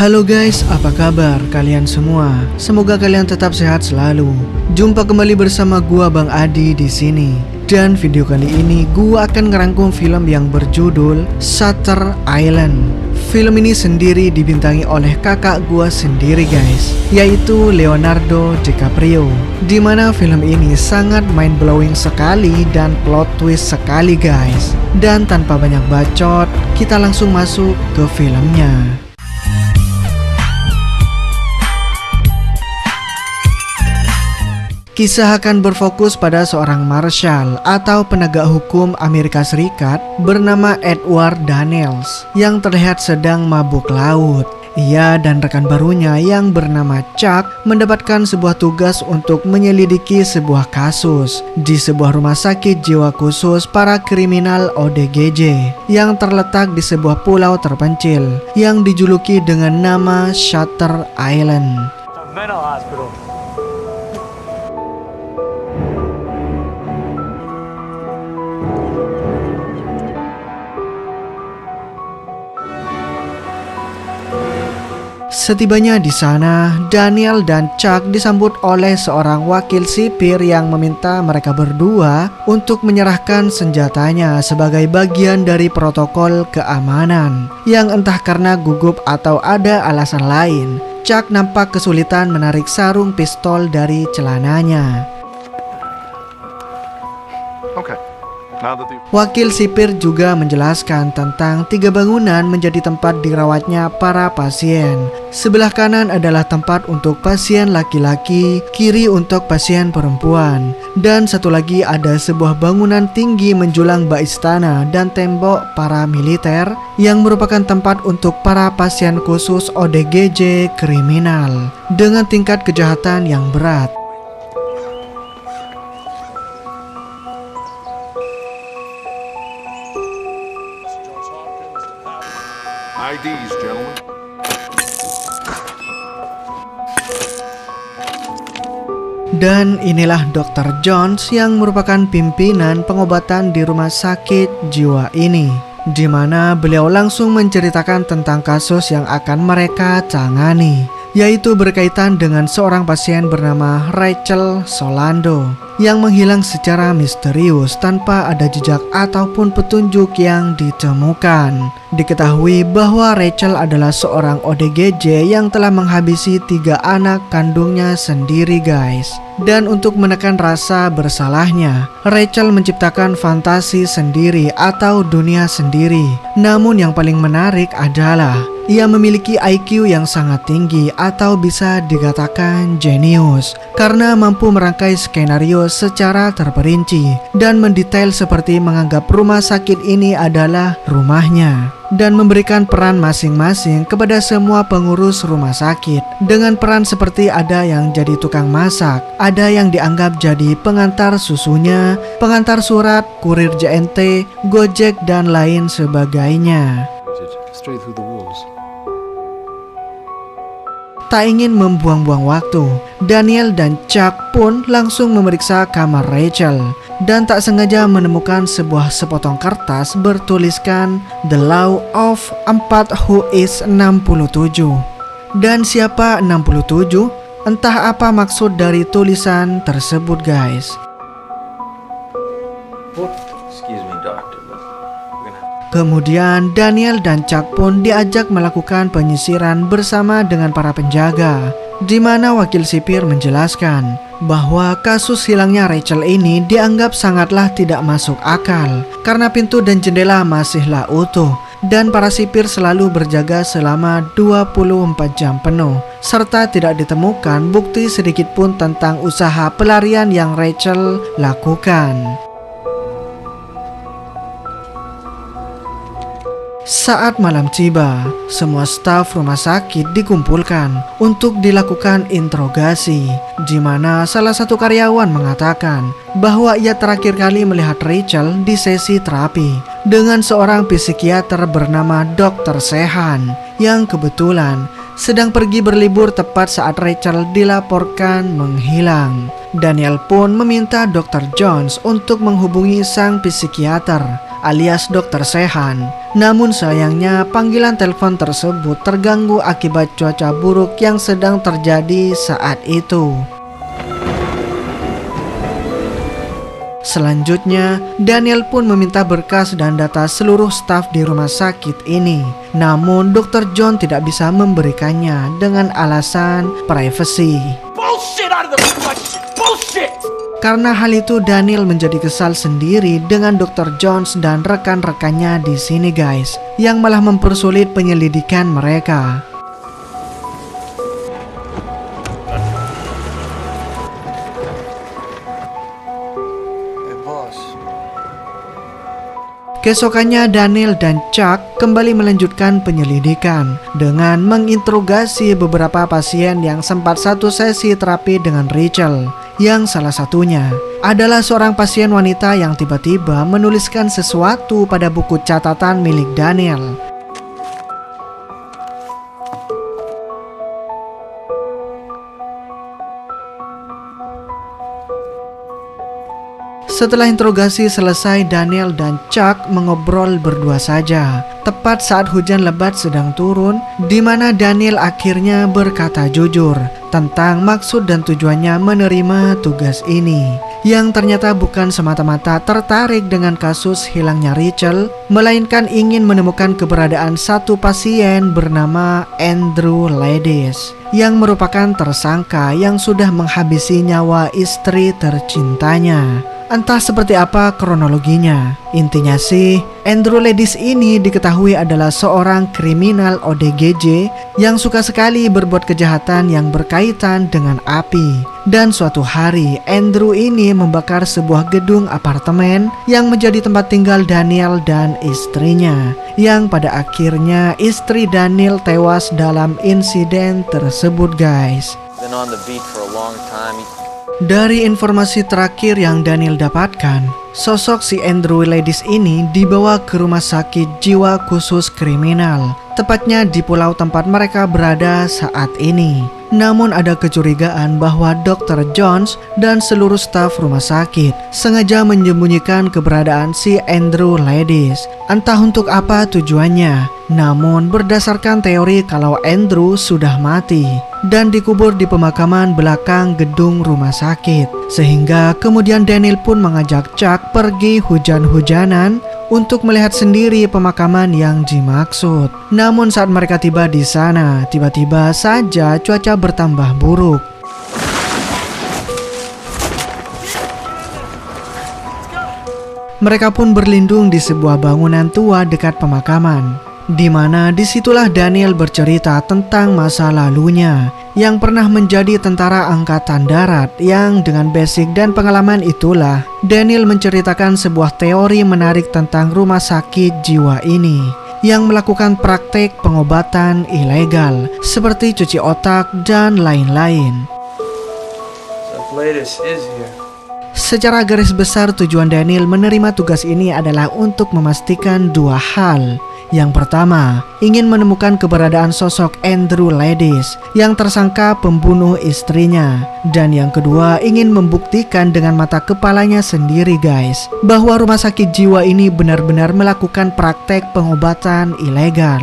Halo guys, apa kabar kalian semua? Semoga kalian tetap sehat selalu. Jumpa kembali bersama gua Bang Adi di sini. Dan video kali ini gua akan ngerangkum film yang berjudul Shutter Island. Film ini sendiri dibintangi oleh kakak gua sendiri guys, yaitu Leonardo DiCaprio. Dimana film ini sangat mind blowing sekali dan plot twist sekali guys. Dan tanpa banyak bacot, kita langsung masuk ke filmnya. Kisah akan berfokus pada seorang marshal atau penegak hukum Amerika Serikat bernama Edward Daniels yang terlihat sedang mabuk laut. Ia dan rekan barunya yang bernama Chuck mendapatkan sebuah tugas untuk menyelidiki sebuah kasus di sebuah rumah sakit jiwa khusus para kriminal ODGJ yang terletak di sebuah pulau terpencil yang dijuluki dengan nama Shutter Island. Mental hospital. Setibanya di sana, Daniel dan Chuck disambut oleh seorang wakil sipir yang meminta mereka berdua untuk menyerahkan senjatanya sebagai bagian dari protokol keamanan. Yang entah karena gugup atau ada alasan lain, Chuck nampak kesulitan menarik sarung pistol dari celananya. Wakil sipir juga menjelaskan tentang 3 bangunan menjadi tempat dirawatnya para pasien. Sebelah kanan adalah tempat untuk pasien laki-laki, kiri untuk pasien perempuan. Dan satu lagi ada sebuah bangunan tinggi menjulang bak istana dan tembok para militer yang merupakan tempat untuk para pasien khusus ODGJ kriminal dengan tingkat kejahatan yang berat. IDs, gentlemen. Dan inilah Dr. Jones yang merupakan pimpinan pengobatan di rumah sakit jiwa ini, di mana beliau langsung menceritakan tentang kasus yang akan mereka tangani, yaitu berkaitan dengan seorang pasien bernama Rachel Solando yang menghilang secara misterius tanpa ada jejak ataupun petunjuk yang ditemukan. Diketahui bahwa Rachel adalah seorang ODGJ yang telah menghabisi 3 anak kandungnya sendiri guys. Dan untuk menekan rasa bersalahnya, Rachel menciptakan fantasi sendiri atau dunia sendiri. Namun yang paling menarik adalah ia memiliki IQ yang sangat tinggi atau bisa dikatakan jenius karena mampu merangkai skenario secara terperinci dan mendetail seperti menganggap rumah sakit ini adalah rumahnya dan memberikan peran masing-masing kepada semua pengurus rumah sakit dengan peran seperti ada yang jadi tukang masak, ada yang dianggap jadi pengantar susunya, pengantar surat, kurir JNT, Gojek dan lain sebagainya. Tak ingin membuang-buang waktu, Daniel dan Chuck pun langsung memeriksa kamar Rachel dan tak sengaja menemukan sebuah sepotong kertas bertuliskan The Law of 4 Who is 67. Dan siapa 67? Entah apa maksud dari tulisan tersebut guys. Excuse me, doctor. Kemudian Daniel dan Chuck pun diajak melakukan penyisiran bersama dengan para penjaga, di mana wakil sipir menjelaskan bahwa kasus hilangnya Rachel ini dianggap sangatlah tidak masuk akal karena pintu dan jendela masihlah utuh dan para sipir selalu berjaga selama 24 jam penuh serta tidak ditemukan bukti sedikit pun tentang usaha pelarian yang Rachel lakukan. Saat malam tiba, semua staf rumah sakit dikumpulkan untuk dilakukan interogasi, di mana salah satu karyawan mengatakan bahwa ia terakhir kali melihat Rachel di sesi terapi dengan seorang psikiater bernama Dr. Sehan yang kebetulan sedang pergi berlibur tepat saat Rachel dilaporkan menghilang. Daniel pun meminta Dr. Jones untuk menghubungi sang psikiater alias Dr. Sehan Namun sayangnya panggilan telepon tersebut terganggu akibat cuaca buruk yang sedang terjadi saat itu. Selanjutnya, Daniel pun meminta berkas dan data seluruh staf di rumah sakit ini. Namun, Dr. John tidak bisa memberikannya dengan alasan privasi. Bullshit out of the question! Bullshit! Karena hal itu, Daniel menjadi kesal sendiri dengan Dr. Jones dan rekan-rekannya di sini guys, yang malah mempersulit penyelidikan mereka. Keesokannya Daniel dan Chuck kembali melanjutkan penyelidikan dengan menginterogasi beberapa pasien yang sempat satu sesi terapi dengan Rachel. Yang salah satunya adalah seorang pasien wanita yang tiba-tiba menuliskan sesuatu pada buku catatan milik Daniel. Setelah interogasi selesai, Daniel dan Chuck mengobrol berdua saja. Tepat saat hujan lebat sedang turun, di mana Daniel akhirnya berkata jujur tentang maksud dan tujuannya menerima tugas ini, yang ternyata bukan semata-mata tertarik dengan kasus hilangnya Rachel, melainkan ingin menemukan keberadaan satu pasien bernama Andrew Ladis, yang merupakan tersangka yang sudah menghabisi nyawa istri tercintanya. Entah seperti apa kronologinya. Intinya sih, Andrew Ladis ini diketahui adalah seorang kriminal ODGJ yang suka sekali berbuat kejahatan yang berkaitan dengan api. Dan suatu hari, Andrew ini membakar sebuah gedung apartemen yang menjadi tempat tinggal Daniel dan istrinya, yang pada akhirnya istri Daniel tewas dalam insiden tersebut guys. Been on the beat for a long time. Dari informasi terakhir yang Daniel dapatkan, sosok si Andrew Ladis ini dibawa ke rumah sakit jiwa khusus kriminal, tepatnya di pulau tempat mereka berada saat ini. Namun ada kecurigaan bahwa Dr. Jones dan seluruh staf rumah sakit sengaja menyembunyikan keberadaan si Andrew Ladis. Entah untuk apa tujuannya, namun berdasarkan teori kalau Andrew sudah mati dan dikubur di pemakaman belakang gedung rumah sakit, sehingga kemudian Daniel pun mengajak Chuck pergi hujan-hujanan untuk melihat sendiri pemakaman yang dimaksud. Namun saat mereka tiba di sana, tiba-tiba saja cuaca bertambah buruk. Mereka pun berlindung di sebuah bangunan tua dekat pemakaman, di mana disitulah Daniel bercerita tentang masa lalunya yang pernah menjadi tentara angkatan darat, yang dengan basic dan pengalaman itulah Daniel menceritakan sebuah teori menarik tentang rumah sakit jiwa ini yang melakukan praktek pengobatan ilegal seperti cuci otak dan lain-lain. Secara garis besar tujuan Daniel menerima tugas ini adalah untuk memastikan dua hal. Yang pertama, ingin menemukan keberadaan sosok Andrew Ladis yang tersangka pembunuh istrinya. Dan yang kedua, ingin membuktikan dengan mata kepalanya sendiri guys, bahwa rumah sakit jiwa ini benar-benar melakukan praktek pengobatan ilegal.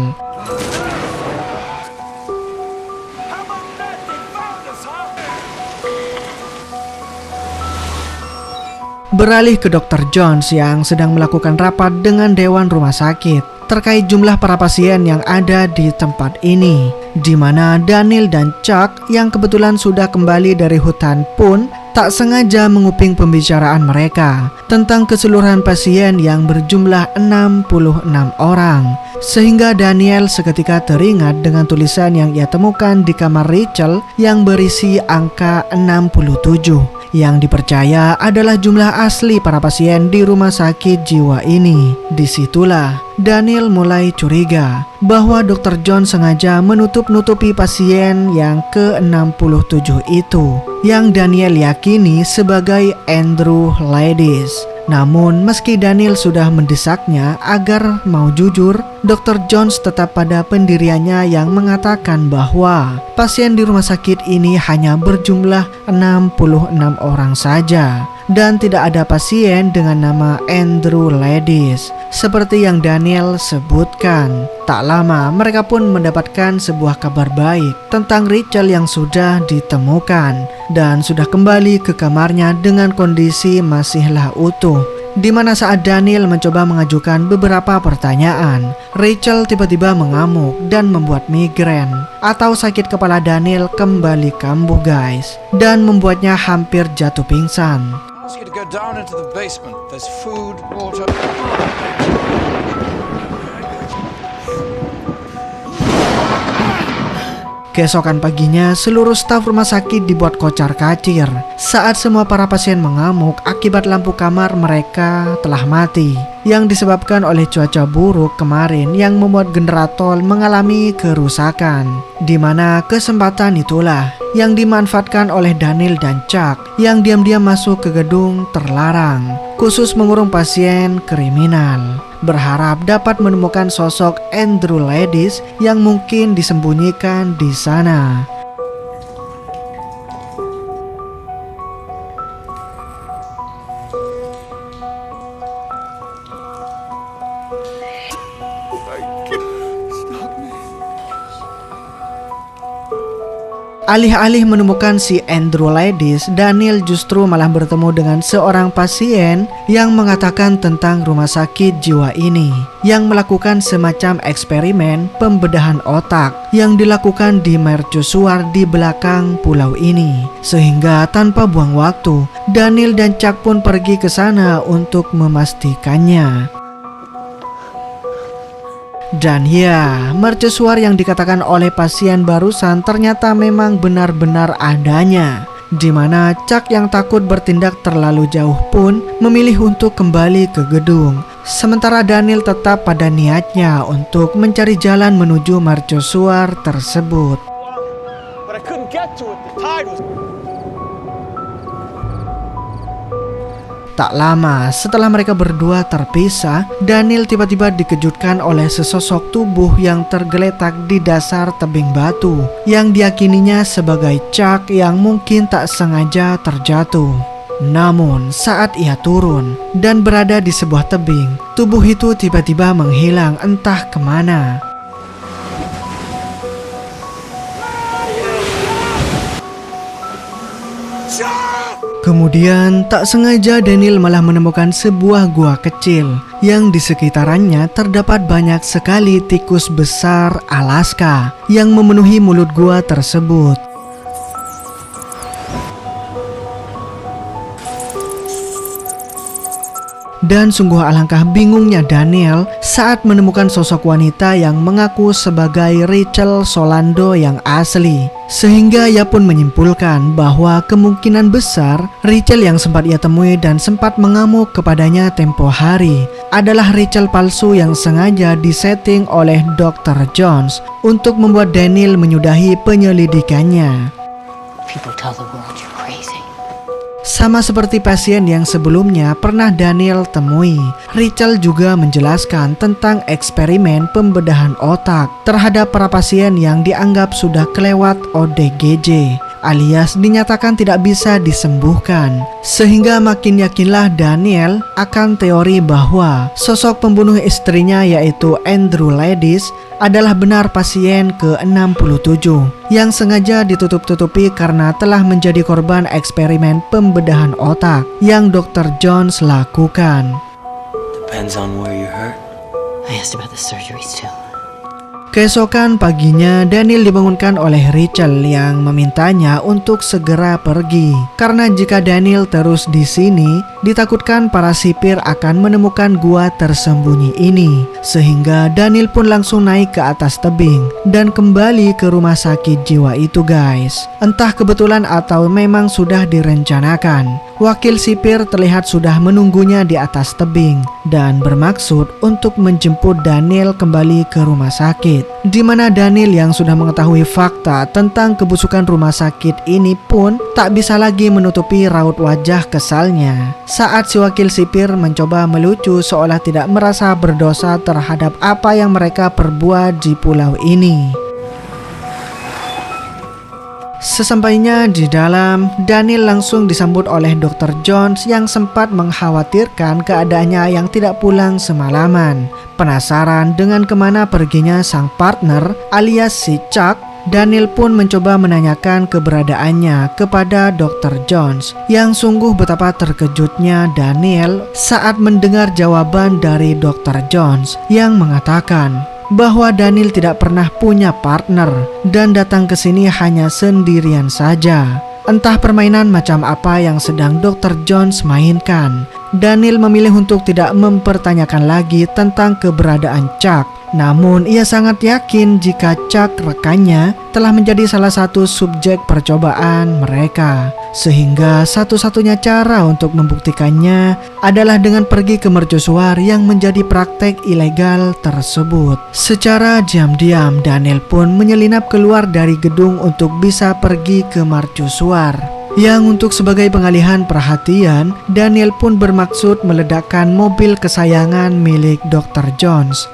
Beralih ke Dr. Jones yang sedang melakukan rapat dengan dewan rumah sakit terkait jumlah para pasien yang ada di tempat ini, di mana Daniel dan Chuck yang kebetulan sudah kembali dari hutan pun tak sengaja menguping pembicaraan mereka tentang keseluruhan pasien yang berjumlah 66 orang. Sehingga Daniel seketika teringat dengan tulisan yang ia temukan di kamar Rachel yang berisi angka 67, yang dipercaya adalah jumlah asli para pasien di rumah sakit jiwa ini. Disitulah Daniel mulai curiga bahwa Dr. John sengaja menutup-nutupi pasien yang ke-67 itu, yang Daniel yakini sebagai Andrew Ladis. Namun meski Daniel sudah mendesaknya agar mau jujur, Dr. Jones tetap pada pendiriannya yang mengatakan bahwa pasien di rumah sakit ini hanya berjumlah 66 orang saja. dan tidak ada pasien dengan nama Andrew Ladis seperti yang Daniel sebutkan. Tak lama mereka pun mendapatkan sebuah kabar baik tentang Rachel yang sudah ditemukan dan sudah kembali ke kamarnya dengan kondisi masihlah utuh. Di mana saat Daniel mencoba mengajukan beberapa pertanyaan, Rachel tiba-tiba mengamuk dan membuat migrain atau sakit kepala Daniel kembali kambuh guys, dan membuatnya hampir jatuh pingsan. Ask you to go down into the basement. There's food, water. Keesokan paginya, seluruh staf rumah sakit dibuat kocar-kacir saat semua para pasien mengamuk akibat lampu kamar mereka telah mati yang disebabkan oleh cuaca buruk kemarin yang membuat generator mengalami kerusakan. Di mana kesempatan itulah yang dimanfaatkan oleh Daniel dan Chuck yang diam-diam masuk ke gedung terlarang khusus mengurung pasien kriminal, berharap dapat menemukan sosok Andrew Ladis yang mungkin disembunyikan di sana. Alih-alih menemukan si Andrew Ladis, Daniel justru malah bertemu dengan seorang pasien yang mengatakan tentang rumah sakit jiwa ini yang melakukan semacam eksperimen pembedahan otak yang dilakukan di mercusuar di belakang pulau ini. Sehingga tanpa buang waktu, Daniel dan Chuck pun pergi ke sana untuk memastikannya. Dan ya, mercusuar yang dikatakan oleh pasien barusan ternyata memang benar-benar adanya. Di mana Chuck yang takut bertindak terlalu jauh pun memilih untuk kembali ke gedung. Sementara Daniel tetap pada niatnya untuk mencari jalan menuju mercusuar tersebut. But I couldn't get to it. The tide was... Tak lama setelah mereka berdua terpisah, Daniel tiba-tiba dikejutkan oleh sesosok tubuh yang tergeletak di dasar tebing batu yang diyakininya sebagai Chuck yang mungkin tak sengaja terjatuh. Namun saat ia turun dan berada di sebuah tebing, tubuh itu tiba-tiba menghilang entah kemana. Kemudian tak sengaja Daniel malah menemukan sebuah gua kecil yang di sekitarannya terdapat banyak sekali tikus besar Alaska yang memenuhi mulut gua tersebut. Dan sungguh alangkah bingungnya Daniel saat menemukan sosok wanita yang mengaku sebagai Rachel Solando yang asli. Sehingga ia pun menyimpulkan bahwa kemungkinan besar Rachel yang sempat ia temui dan sempat mengamuk kepadanya tempo hari adalah Rachel palsu yang sengaja disetting oleh Dr. Jones untuk membuat Daniel menyudahi penyelidikannya. People tell the world you're crazy. Sama seperti pasien yang sebelumnya pernah Daniel temui, Rachel juga menjelaskan tentang eksperimen pembedahan otak terhadap para pasien yang dianggap sudah kelewat ODGJ, alias dinyatakan tidak bisa disembuhkan. Sehingga makin yakinlah Daniel akan teori bahwa sosok pembunuh istrinya yaitu Andrew Ladis adalah benar pasien ke-67 yang sengaja ditutup-tutupi karena telah menjadi korban eksperimen pembedahan otak yang Dr. Jones lakukan. Depends on where you're hurt. I asked about the surgeries too. Keesokan paginya, Daniel dibangunkan oleh Rachel yang memintanya untuk segera pergi. Karena jika Daniel terus di sini, ditakutkan para sipir akan menemukan gua tersembunyi ini. Sehingga Daniel pun langsung naik ke atas tebing dan kembali ke rumah sakit jiwa itu guys. Entah kebetulan atau memang sudah direncanakan, wakil sipir terlihat sudah menunggunya di atas tebing dan bermaksud untuk menjemput Daniel kembali ke rumah sakit. Di mana Daniel yang sudah mengetahui fakta tentang kebusukan rumah sakit ini pun tak bisa lagi menutupi raut wajah kesalnya saat si wakil sipir mencoba melucu seolah tidak merasa berdosa terhadap apa yang mereka perbuat di pulau ini. Sesampainya di dalam, Daniel langsung disambut oleh Dr. Jones yang sempat mengkhawatirkan keadaannya yang tidak pulang semalaman. Penasaran dengan kemana perginya sang partner alias si Chuck, Daniel pun mencoba menanyakan keberadaannya kepada Dr. Jones. Yang sungguh betapa terkejutnya Daniel saat mendengar jawaban dari Dr. Jones yang mengatakan bahwa Daniel tidak pernah punya partner dan datang ke sini hanya sendirian saja. Entah permainan macam apa yang sedang Dr. Jones mainkan. Daniel memilih untuk tidak mempertanyakan lagi tentang keberadaan Chuck. Namun ia sangat yakin jika Chuck rekannya telah menjadi salah satu subjek percobaan mereka. Sehingga satu-satunya cara untuk membuktikannya adalah dengan pergi ke mercusuar yang menjadi praktek ilegal tersebut. Secara diam-diam Daniel pun menyelinap keluar dari gedung untuk bisa pergi ke mercusuar. Yang untuk sebagai pengalihan perhatian, Daniel pun bermaksud meledakkan mobil kesayangan milik Dr. Jones.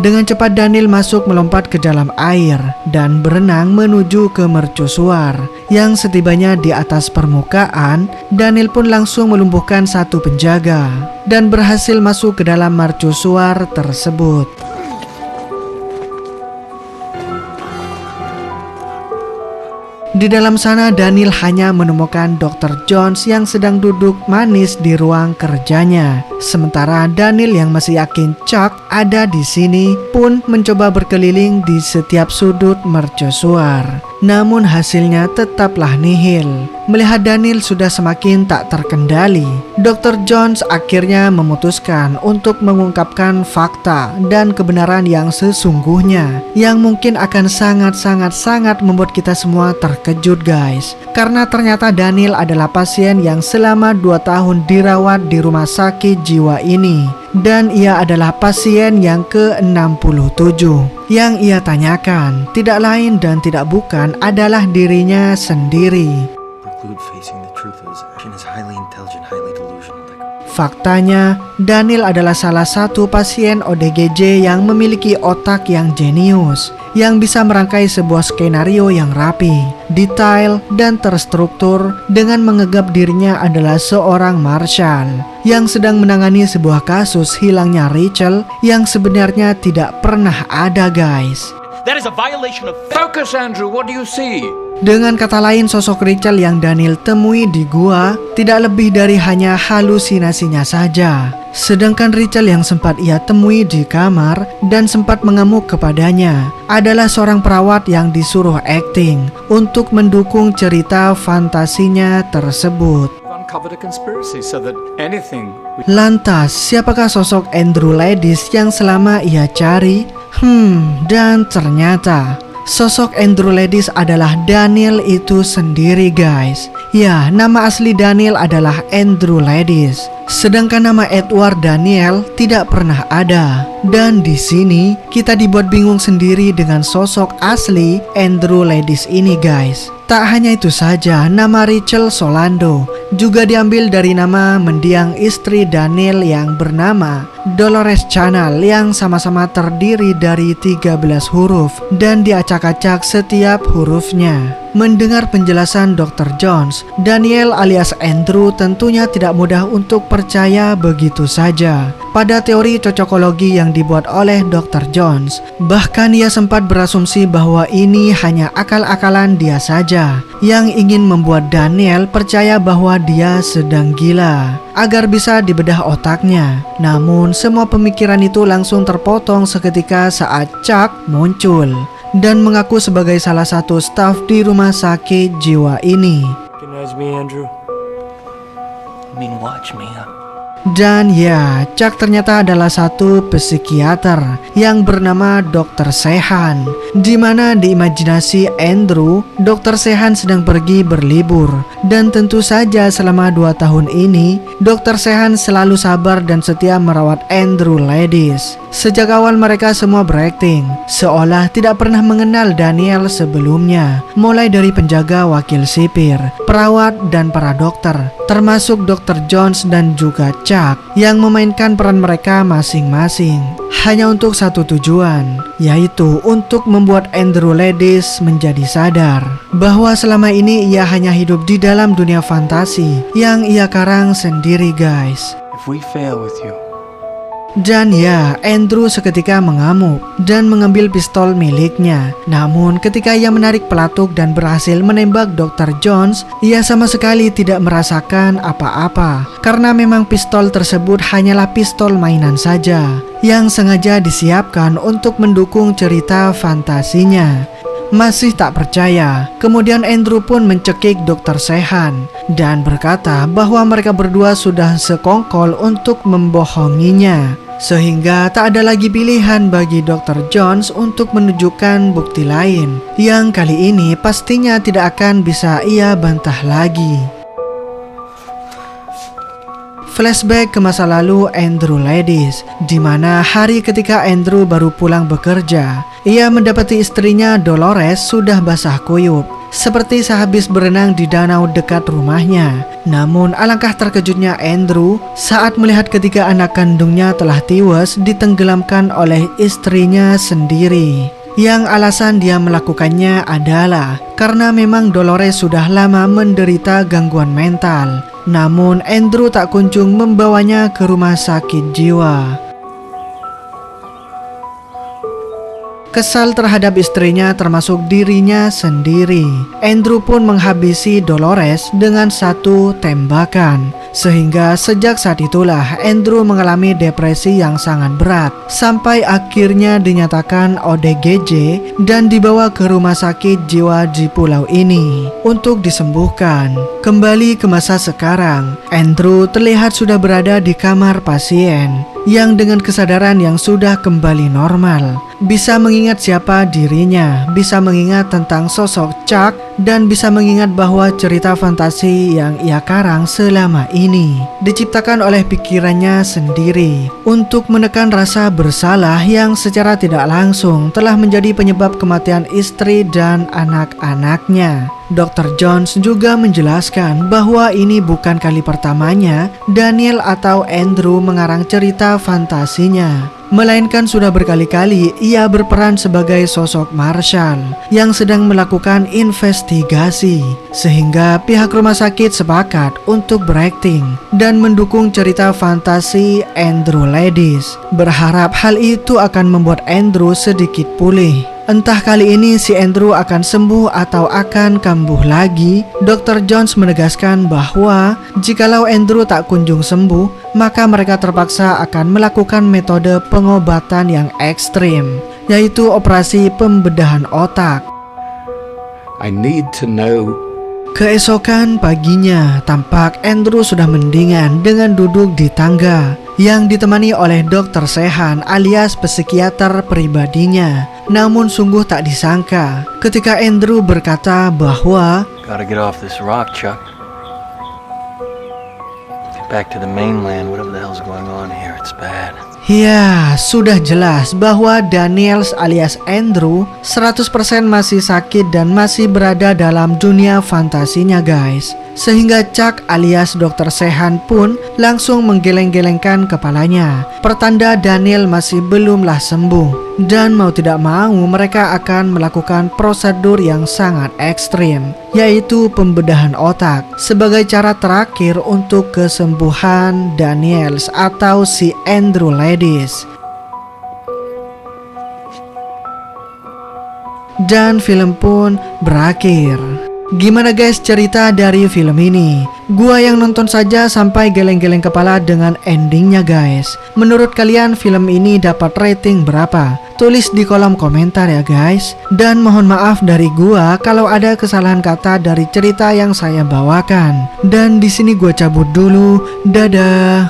Dengan cepat Daniel masuk melompat ke dalam air dan berenang menuju ke mercusuar. Yang setibanya di atas permukaan, Daniel pun langsung melumpuhkan satu penjaga dan berhasil masuk ke dalam mercusuar tersebut. Di dalam sana Daniel hanya menemukan Dr. Jones yang sedang duduk manis di ruang kerjanya. Sementara Daniel yang masih yakin Chuck ada di sini pun mencoba berkeliling di setiap sudut mercusuar. Namun hasilnya tetaplah nihil. Melihat Daniel sudah semakin tak terkendali, Dr. Jones akhirnya memutuskan untuk mengungkapkan fakta dan kebenaran yang sesungguhnya, yang mungkin akan sangat membuat kita semua terkejut guys. Karena ternyata Daniel adalah pasien yang selama 2 tahun dirawat di rumah sakit jiwa ini. Dan ia adalah pasien yang ke-67. Yang ia tanyakan tidak lain dan tidak bukan adalah dirinya sendiri. Facing the truth of his action is highly intelligent, highly delusional. Faktanya, Daniel adalah salah satu pasien ODGJ yang memiliki otak yang jenius, yang bisa merangkai sebuah skenario yang rapi, detail, dan terstruktur dengan menganggap dirinya adalah seorang marshal yang sedang menangani sebuah kasus hilangnya Rachel yang sebenarnya tidak pernah ada guys. That is a violation of... Focus, Andrew. What do you see? Dengan kata lain, sosok Rachel yang Daniel temui di gua tidak lebih dari hanya halusinasinya saja. Sedangkan Rachel yang sempat ia temui di kamar dan sempat mengamuk kepadanya adalah seorang perawat yang disuruh acting untuk mendukung cerita fantasinya tersebut. Uncovered a conspiracy so that anything... Lantas, siapakah sosok Andrew Ladis yang selama ia cari? Dan ternyata sosok Andrew Ladis adalah Daniel itu sendiri guys. Ya, nama asli Daniel adalah Andrew Ladis. Sedangkan nama Edward Daniel tidak pernah ada. Dan di sini kita dibuat bingung sendiri dengan sosok asli Andrew Ladis ini guys. Tak hanya itu saja, nama Rachel Solando juga diambil dari nama mendiang istri Daniel yang bernama Dolores Chanel yang sama-sama terdiri dari 13 huruf dan diacak-acak setiap hurufnya. Mendengar penjelasan Dr. Jones, Daniel alias Andrew tentunya tidak mudah untuk percaya begitu saja pada teori cocokologi yang dibuat oleh Dr. Jones. Bahkan ia sempat berasumsi bahwa ini hanya akal-akalan dia saja yang ingin membuat Daniel percaya bahwa dia sedang gila agar bisa dibedah otaknya. Namun semua pemikiran itu langsung terpotong seketika saat Chuck muncul dan mengaku sebagai salah satu staf di rumah sakit jiwa ini. Recognize me, Andrew? I mean, watch me, huh? Dan ya, Chuck ternyata adalah satu psikiater yang bernama Dr. Sehan, di mana di imajinasi Andrew, Dr. Sehan sedang pergi berlibur. Dan tentu saja selama 2 tahun ini, Dr. Sehan selalu sabar dan setia merawat Andrew Ladis. Sejak awal mereka semua berakting seolah tidak pernah mengenal Daniel sebelumnya, mulai dari penjaga, wakil sipir, perawat, dan para dokter, termasuk Dr. Jones dan juga Chuck yang memainkan peran mereka masing-masing hanya untuk satu tujuan, yaitu untuk membuat Andrew Ladis menjadi sadar bahwa selama ini ia hanya hidup di dalam dunia fantasi yang ia karang sendiri, guys. If we fail with you, Dan ya, Andrew seketika mengamuk dan mengambil pistol miliknya. Namun ketika ia menarik pelatuk dan berhasil menembak Dr. Jones, ia sama sekali tidak merasakan apa-apa. Karena memang pistol tersebut hanyalah pistol mainan saja yang sengaja disiapkan untuk mendukung cerita fantasinya. Masih tak percaya, kemudian Andrew pun mencekik Dr. Sehan dan berkata bahwa mereka berdua sudah sekongkol untuk membohonginya, sehingga tak ada lagi pilihan bagi Dr. Jones untuk menunjukkan bukti lain yang kali ini pastinya tidak akan bisa ia bantah lagi. Flashback ke masa lalu Andrew Ladis, di mana hari ketika Andrew baru pulang bekerja, ia mendapati istrinya Dolores sudah basah kuyup, seperti sehabis berenang di danau dekat rumahnya. Namun alangkah terkejutnya Andrew saat melihat ketika anak kandungnya telah tewas ditenggelamkan oleh istrinya sendiri. Yang alasan dia melakukannya adalah karena memang Dolores sudah lama menderita gangguan mental. Namun Andrew tak kunjung membawanya ke rumah sakit jiwa. Kesal terhadap istrinya termasuk dirinya sendiri, Andrew pun menghabisi Dolores dengan satu tembakan. Sehingga sejak saat itulah Andrew mengalami depresi yang sangat berat, sampai akhirnya dinyatakan ODGJ dan dibawa ke rumah sakit jiwa di pulau ini untuk disembuhkan. Kembali ke masa sekarang, Andrew terlihat sudah berada di kamar pasien yang dengan kesadaran yang sudah kembali normal, bisa mengingat siapa dirinya, bisa mengingat tentang sosok Chuck, dan bisa mengingat bahwa cerita fantasi yang ia karang selama ini diciptakan oleh pikirannya sendiri untuk menekan rasa bersalah yang secara tidak langsung telah menjadi penyebab kematian istri dan anak-anaknya. Dr. Jones juga menjelaskan bahwa ini bukan kali pertamanya Daniel atau Andrew mengarang cerita fantasinya, melainkan sudah berkali-kali ia berperan sebagai sosok Marshall yang sedang melakukan investigasi, sehingga pihak rumah sakit sepakat untuk berakting dan mendukung cerita fantasi Andrew Ladis, berharap hal itu akan membuat Andrew sedikit pulih. Entah kali ini si Andrew akan sembuh atau akan kambuh lagi. Dr. Jones menegaskan bahwa jikalau Andrew tak kunjung sembuh, maka mereka terpaksa akan melakukan metode pengobatan yang ekstrim, yaitu operasi pembedahan otak. I need to know. Keesokan paginya, tampak Andrew sudah mendingan dengan duduk di tangga yang ditemani oleh Dr. Sehan alias psikiater pribadinya. Namun sungguh tak disangka ketika Andrew berkata bahwa Gotta get off this rock, Chuck. Get back to the mainland. Whatever the hell's going on here, it's bad. ya, sudah jelas bahwa Daniels alias Andrew 100% masih sakit dan masih berada dalam dunia fantasinya, guys. Sehingga Chuck alias Dr. Sehan pun langsung menggeleng-gelengkan kepalanya, pertanda Daniel masih belumlah sembuh. Dan mau tidak mau mereka akan melakukan prosedur yang sangat ekstrim, yaitu pembedahan otak sebagai cara terakhir untuk kesembuhan Daniels atau si Andrew Ladis. Dan film pun berakhir. Gimana guys cerita dari film ini? Gua yang nonton saja sampai geleng-geleng kepala dengan endingnya, guys. Menurut kalian film ini dapat rating berapa? Tulis di kolom komentar ya guys. Dan mohon maaf dari gua kalau ada kesalahan kata dari cerita yang saya bawakan. Dan di sini gua cabut dulu. Dadah.